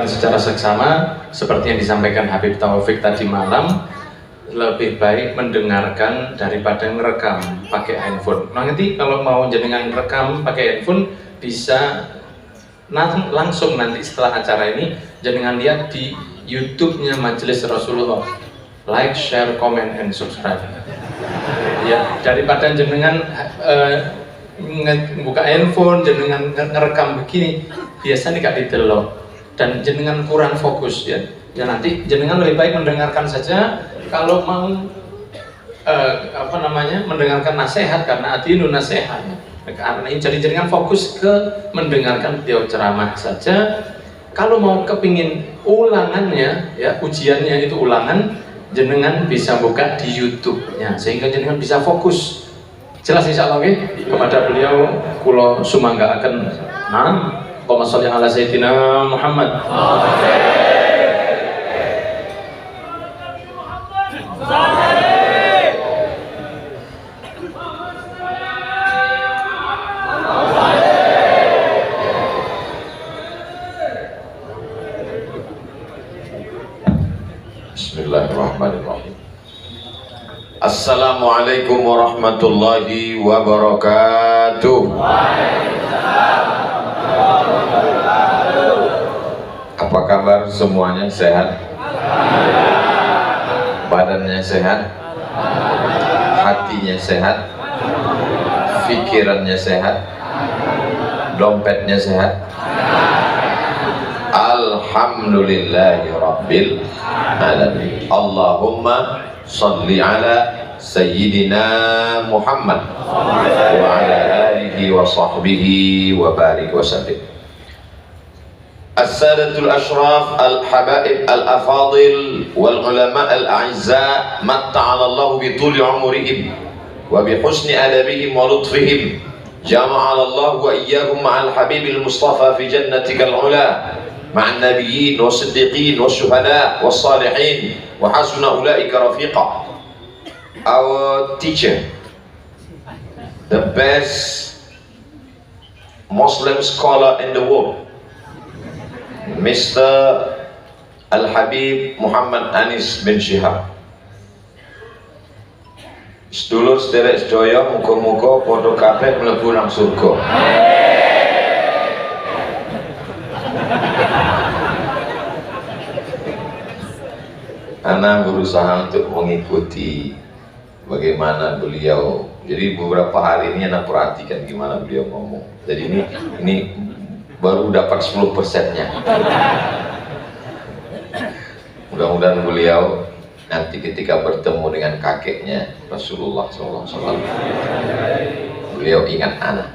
mendengarkan secara seksama seperti yang disampaikan Habib Taufik tadi malam, lebih baik mendengarkan daripada ngerekam pakai handphone. Nanti kalau mau jenengan rekam pakai handphone bisa langsung nanti setelah acara ini jenengan lihat di YouTube-nya Majelis Rasulullah, like, share, comment, and subscribe. Ya, daripada jenengan buka handphone, jenengan ngerekam begini, biasanya gak didelok dan jenengan kurang fokus ya. Ya nanti jenengan lebih baik mendengarkan saja. Kalau mau mendengarkan nasihat, karena adinu nasihat, karena ini jadi jenengan fokus ke mendengarkan beliau ceramah saja. Kalau mau kepingin ulangannya ya, ujiannya itu ulangan, jenengan bisa buka di YouTube-nya sehingga jenengan bisa fokus. Jelas insyaallah nggih kepada beliau kula sumanggaaken. Nah, Allahumma sholli ala sayyidina Muhammad. Bismillahirrahmanirrahim. Assalamualaikum warahmatullahi wabarakatuh. Apa kabar semuanya? Sehat? Badannya sehat? Hatinya sehat? Pikirannya sehat? Dompetnya sehat? Alhamdulillahi rabbil alamin. Allahumma salli ala sayyidina Muhammad wa ala alihi wa sahbihi wa barik wa sallim. As-sadatul ashraf, al-habaib, al-afadil, wal ulama al-a'izza, matta'ala Allah bi tuli umurihim wa bi husni adabihim wa lutfihim. Jama'ala Allah wa iyyahum ma'al habibil mustafa fi jannatikal ula, ma'an nabiyyin wa siddiqin wa syuhada wa salihin wa hasuna ulaika rafiqa. Our teacher, the best Muslim scholar in the world, Mr. Al-Habib Muhammad Anis bin Syihab. Sedulur sederek sedaya, muga-muga padha kabeh mlebu nang surga. Ana berusaha untuk mengikuti bagaimana beliau. Jadi beberapa hari ini Ana perhatikan gimana beliau ngomong. Jadi ini baru dapat 10%-nya. Mudah-mudahan beliau nanti ketika bertemu dengan kakeknya Rasulullah SAW, beliau ingat anak.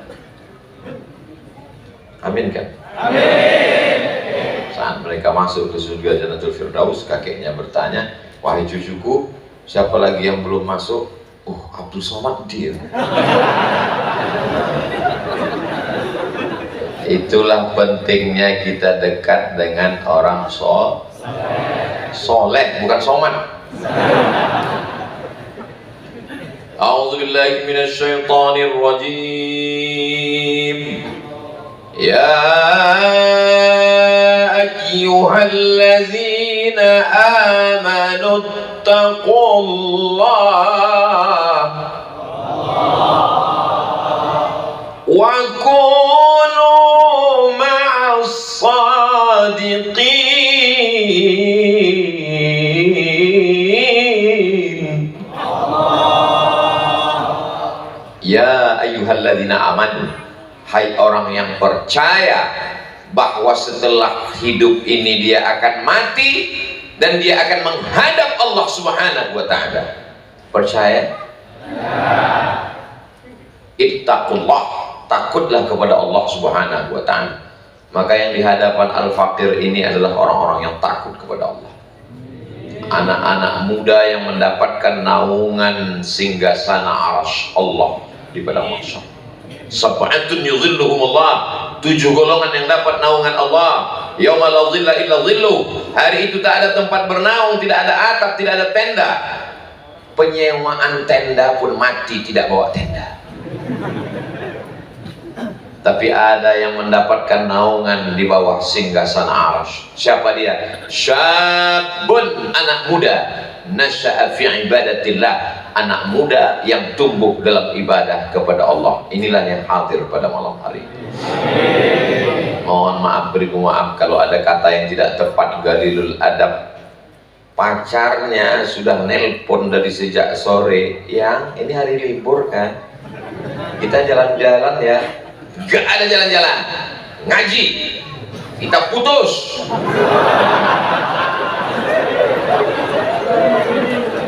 Amin kan? Amin. Saat mereka masuk ke surga Jannatul Firdaus, kakeknya bertanya, wahai cucuku, siapa lagi yang belum masuk? Oh, Abdul Somad dia. Itulah pentingnya kita dekat dengan orang soleh, bukan somad. A'udzubillahi minasyaitonir rajim. Ya ayyuhalladzina amanu taqullaha wa kunu ma'as sadiqin. Ya ayyuhalladzina amanu, hai orang yang percaya bahwa setelah hidup ini dia akan mati dan dia akan menghadap Allah Subhanahu wa ta'ala. Percaya? Ittaqullah, takutlah kepada Allah Subhanahu wa ta'ala. Maka yang di hadapan Al-Faqir ini adalah orang-orang yang takut kepada Allah. Anak-anak muda yang mendapatkan naungan singgasana arsy Allah di padang mahsyar. Sab'atun yuzilluhumullah, 7 golongan yang dapat naungan Allah. Yauma la dhilla illa dhilluh, hari itu tak ada tempat bernaung, tidak ada atap, tidak ada tenda. Penyewaan tenda pun mati, tidak bawa tenda. tapi ada yang mendapatkan naungan di bawah singgasana arsy. Siapa dia? Syabun, anak muda, nasya'a fi ibadatillah, anak muda yang tumbuh dalam ibadah kepada Allah. Inilah yang hadir pada malam hari ini. Mohon maaf, beribu maaf kalau ada kata yang tidak tepat. Galilul adab, pacarnya sudah nelpon dari sejak sore. Yang ini hari libur kan, kita jalan-jalan ya. Gak ada jalan-jalan, ngaji, kita putus.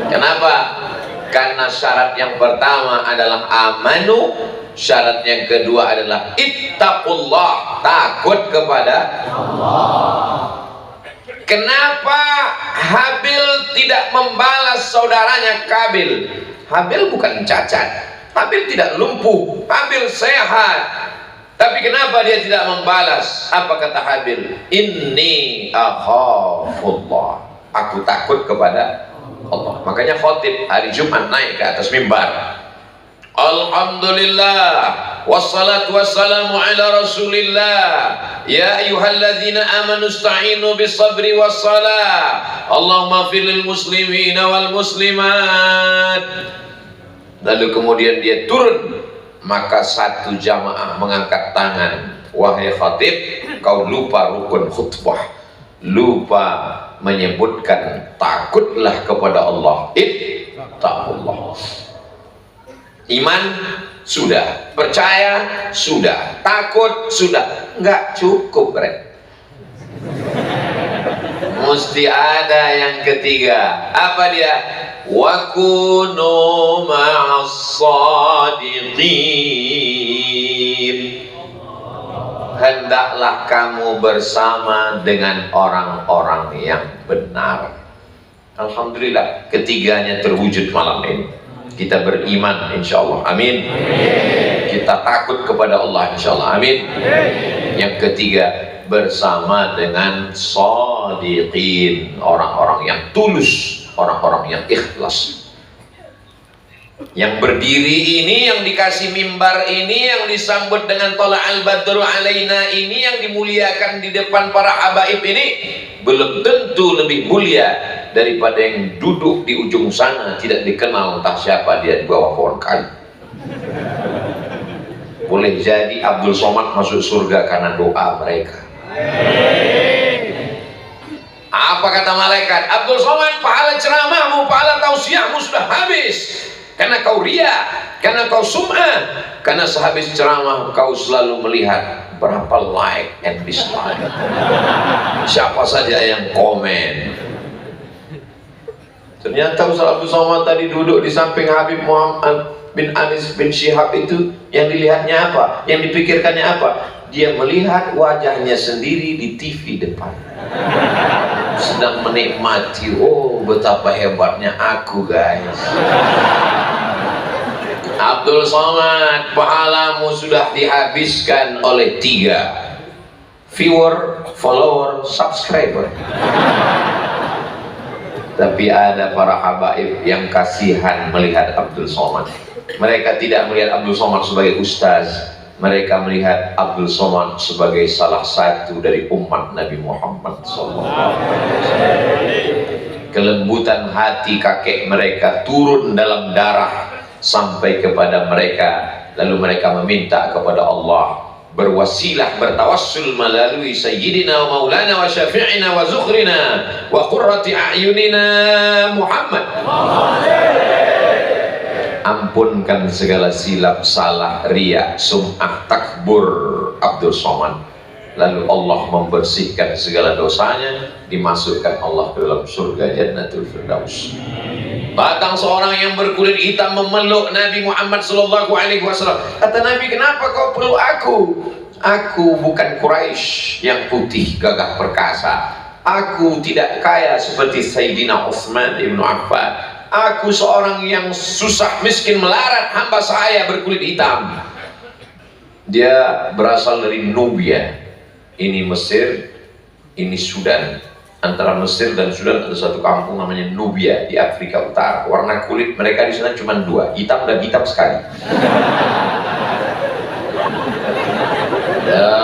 Kenapa? Karena syarat yang pertama adalah amanu, syarat yang kedua adalah ittaqullah, takut kepada Allah. Kenapa Habil tidak membalas saudaranya Kabil? Habil bukan cacat, Habil tidak lumpuh, Habil sehat. Tapi kenapa dia tidak membalas? Apa kata Habil? Inni akhafullah, aku takut kepada Allah. Makanya khotib hari Jumat naik ke atas mimbar, Alhamdulillah wassalatu wassalamu ala rasulillah, ya ayyuhalladzina amanu ista'inu bis-sabri was-salah, Allahumma fir lil muslimina wal muslimat. Lalu kemudian dia turun, maka satu jamaah mengangkat tangan. Wahai khatib, kau lupa rukun khutbah, lupa menyebutkan takutlah kepada Allah. Ittaqullah. Iman sudah, percaya sudah, takut sudah, nggak cukup, Rek. Mesti ada yang ketiga. Apa dia? Wa kunu ma'as shadiqin. Hendaklah kamu bersama dengan orang-orang yang benar. Alhamdulillah, ketiganya terwujud malam ini. Kita beriman insyaallah, amin. Kita takut kepada Allah insyaallah, amin. Yang ketiga, bersama dengan shadiqin, orang-orang yang tulus, orang-orang yang ikhlas. Yang berdiri ini, yang dikasih mimbar ini, yang disambut dengan tola'al badru alaina ini, yang dimuliakan di depan para habaib ini, belum tentu lebih mulia daripada yang duduk di ujung sana, tidak dikenal entah siapa dia di bawah pohon kayu. Boleh jadi Abdul Somad masuk surga karena doa mereka. Apa kata malaikat? Abdul Somad, pahala ceramahmu, pahala tausiahmu sudah habis. Karena kau ria, karena kau sum'ah, karena sehabis ceramah kau selalu melihat berapa like and dislike, siapa saja yang komen. Ternyata Ustaz Abdul Somad tadi duduk di samping Habib Muhammad bin Anis bin Syihab itu, yang dilihatnya apa? Yang dipikirkannya apa? Dia melihat wajahnya sendiri di TV depan, sedang menikmati, oh betapa hebatnya aku guys. Abdul Somad, pahalamu sudah dihabiskan oleh 3: viewer, follower, subscriber. Tapi ada para habaib yang kasihan melihat Abdul Somad. Mereka tidak melihat Abdul Somad sebagai ustaz, mereka melihat Abdul Somad sebagai salah satu dari umat Nabi Muhammad SAW. Kelembutan hati kakek mereka turun dalam darah sampai kepada mereka, lalu mereka meminta kepada Allah, berwasilah, bertawassul melalui Sayyidina wa Maulana wa Syafi'ina wa Zukhrina wa Qurrati A'yunina Muhammad. Ampunkan segala silap, salah, riya, sum'ah, takbur Abdul Somad. Lalu Allah membersihkan segala dosanya, dimasukkan Allah ke dalam surga Jannatul Firdaus. Datang seorang yang berkulit hitam memeluk Nabi Muhammad SAW. Kata Nabi, kenapa kau peluk aku? Aku bukan Quraisy yang putih gagah perkasa. Aku tidak kaya seperti Sayyidina Utsman ibn Affan. Aku seorang yang susah miskin melarat, hamba saya berkulit hitam. Dia berasal dari Nubia. Ini Mesir, ini Sudan. Antara Mesir dan Sudan ada satu kampung namanya Nubia di Afrika Utara. Warna kulit mereka di sana cuma 2, hitam dan hitam sekali. Ya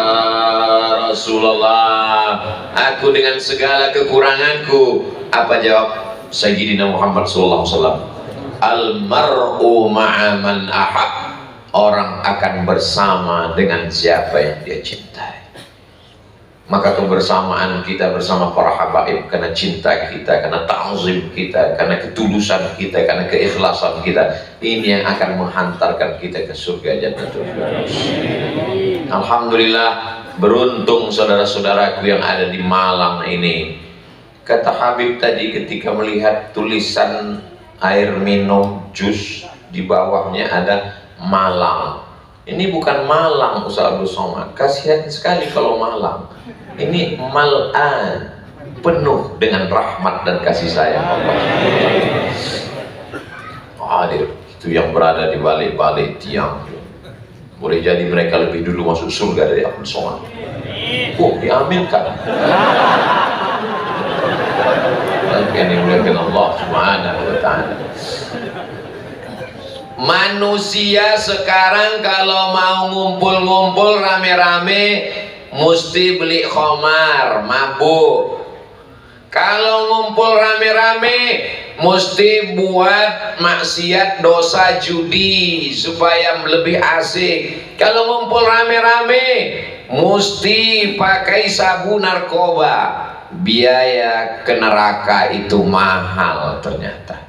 Rasulullah, aku dengan segala kekuranganku. Apa jawab Sayyidina Muhammad sallallahu alaihi wasallam? Al-mar'u ma'a man ahab. Orang akan bersama dengan siapa yang dia cintai. Maka kebersamaan kita bersama para habaib karena cinta kita, karena ta'zim kita, karena ketulusan kita, karena keikhlasan kita, ini yang akan menghantarkan kita ke surga Jannatul Firdaus. Alhamdulillah, beruntung saudara-saudaraku yang ada di Malang ini. Kata Habib tadi ketika melihat tulisan air minum jus di bawahnya ada Malang. Ini bukan Malang Ustaz Abdul Somad, kasihan sekali kalau Malang. Ini Mal'an, penuh dengan rahmat dan kasih sayang Allah. Hadir, itu yang berada di balik-balik tiang. Boleh jadi mereka lebih dulu masuk surga dari Abdul Somad. Diambilkan. Ini muliakan Allah Subhanahu wa ta'ala. Manusia sekarang kalau mau ngumpul-ngumpul rame-rame mesti beli khamar, mabuk. Kalau ngumpul rame-rame mesti buat maksiat dosa judi supaya lebih asik. Kalau ngumpul rame-rame mesti pakai sabu narkoba. Biaya ke neraka itu mahal ternyata.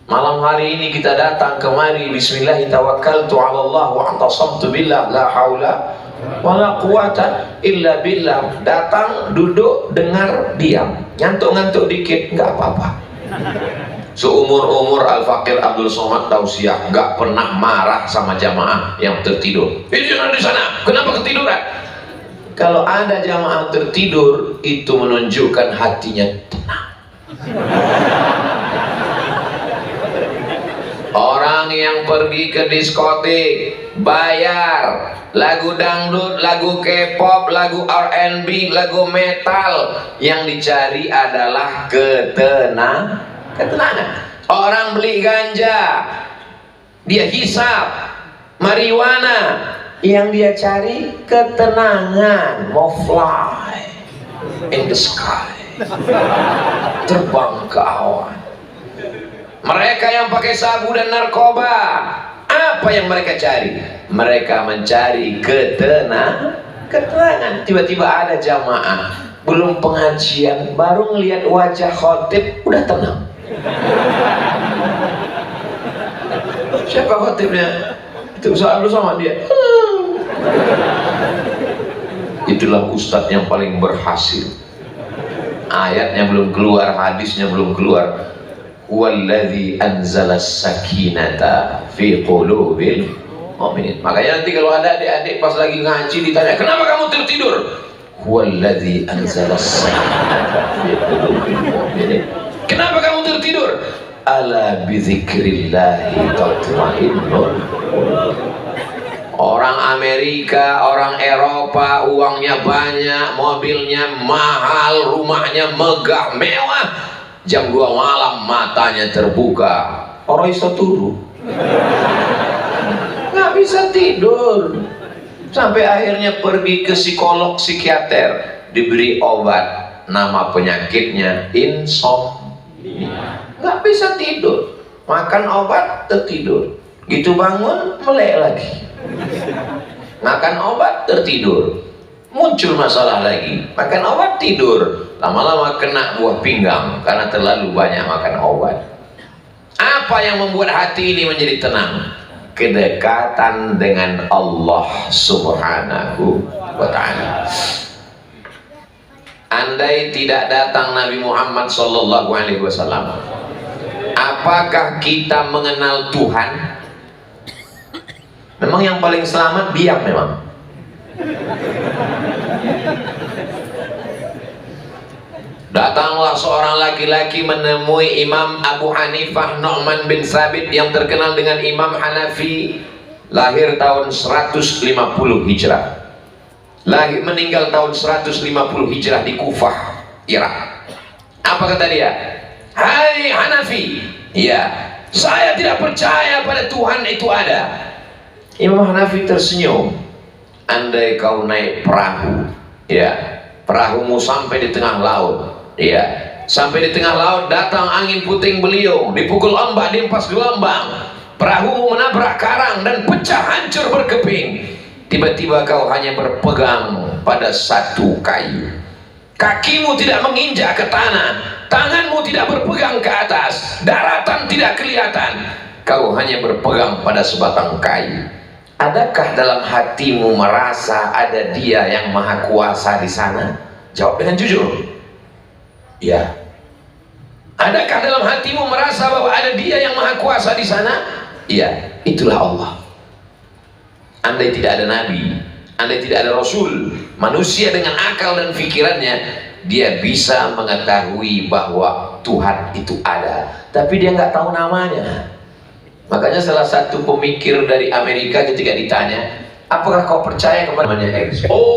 Malam hari ini kita datang kemari bismillahirrahmanirrahim wa antasamtu billah la haula wala quwata illa billah. Datang, duduk, dengar, diam. Ngantuk-ngantuk dikit nggak apa-apa. Seumur-umur Al-Fakir Abdul Somad Tausiah nggak pernah marah sama jamaah yang tertidur. Jangan di sana, kenapa ketiduran? Kalau ada jamaah tertidur, itu menunjukkan hatinya tenang. Orang yang pergi ke diskotik, bayar, lagu dangdut, lagu K-pop, lagu R&B, lagu metal, yang dicari adalah ketenangan. Orang beli ganja, dia hisap, marijuana, yang dia cari ketenangan, mau fly in the sky, terbang ke awan. Mereka yang pakai sabu dan narkoba, apa yang mereka cari? Mereka mencari ketenangan. Tiba-tiba ada jamaah, belum pengajian, baru ngelihat wajah khotib, udah tenang. Siapa khotibnya? Itu Ustaz sama dia. Itulah ustadz yang paling berhasil. Ayatnya belum keluar, hadisnya belum keluar. Huwallazi anzalas sakinata fi qulubil mu'minin. Makanya nanti kalau ada adik-adik pas lagi ngaji ditanya, "Kenapa kamu tertidur?" Huwallazi anzalas sakinata fi qulubil mu'minin. Kenapa kamu tertidur? Ala bizikrillahi tatma'innul. Orang Amerika, orang Eropa, uangnya banyak, mobilnya mahal, rumahnya megah, mewah. Jam 2 malam matanya terbuka, orang iso turu, nggak bisa tidur, sampai akhirnya pergi ke psikolog, psikiater, diberi obat, nama penyakitnya insomnia, nggak bisa tidur, makan obat tertidur, gitu bangun melek lagi, makan obat tertidur, muncul masalah lagi, makan obat tidur, lama-lama kena buah pinggang karena terlalu banyak makan obat. Apa yang membuat hati ini menjadi tenang? Kedekatan dengan Allah Subhanahu wa ta'ala. Andai tidak datang Nabi Muhammad sallallahu alaihi wasallam, apakah kita mengenal Tuhan? Memang yang paling selamat diam memang. Datanglah seorang laki-laki menemui Imam Abu Hanifah Nu'man bin Sabit yang terkenal dengan Imam Hanafi, lahir tahun 150 Hijrah, meninggal tahun 150 Hijrah di Kufah, Irak. Apa kata dia? Hai Hanafi, ya, saya tidak percaya pada Tuhan itu ada. Imam Hanafi tersenyum. andai kau naik perahu, ya, perahumu sampai di tengah laut, ya, sampai di tengah laut datang angin puting beliung, dipukul ombak, dihempas gelombang, perahumu menabrak karang dan pecah hancur berkeping. Tiba-tiba kau hanya berpegang pada satu kayu, kakimu tidak menginjak ke tanah, tanganmu tidak berpegang ke atas, daratan tidak kelihatan, kau hanya berpegang pada sebatang kayu. Adakah dalam hatimu merasa ada Dia yang Maha Kuasa di sana? Jawab dengan jujur. Ya. Adakah dalam hatimu merasa bahwa ada Dia yang Maha Kuasa di sana? Iya, itulah Allah. Andai tidak ada nabi, andai tidak ada rasul, manusia dengan akal dan pikirannya, dia bisa mengetahui bahwa Tuhan itu ada, tapi dia nggak tahu namanya. Makanya salah satu pemikir dari Amerika ketika ditanya, apakah kau percaya kepada namanya X? Oh,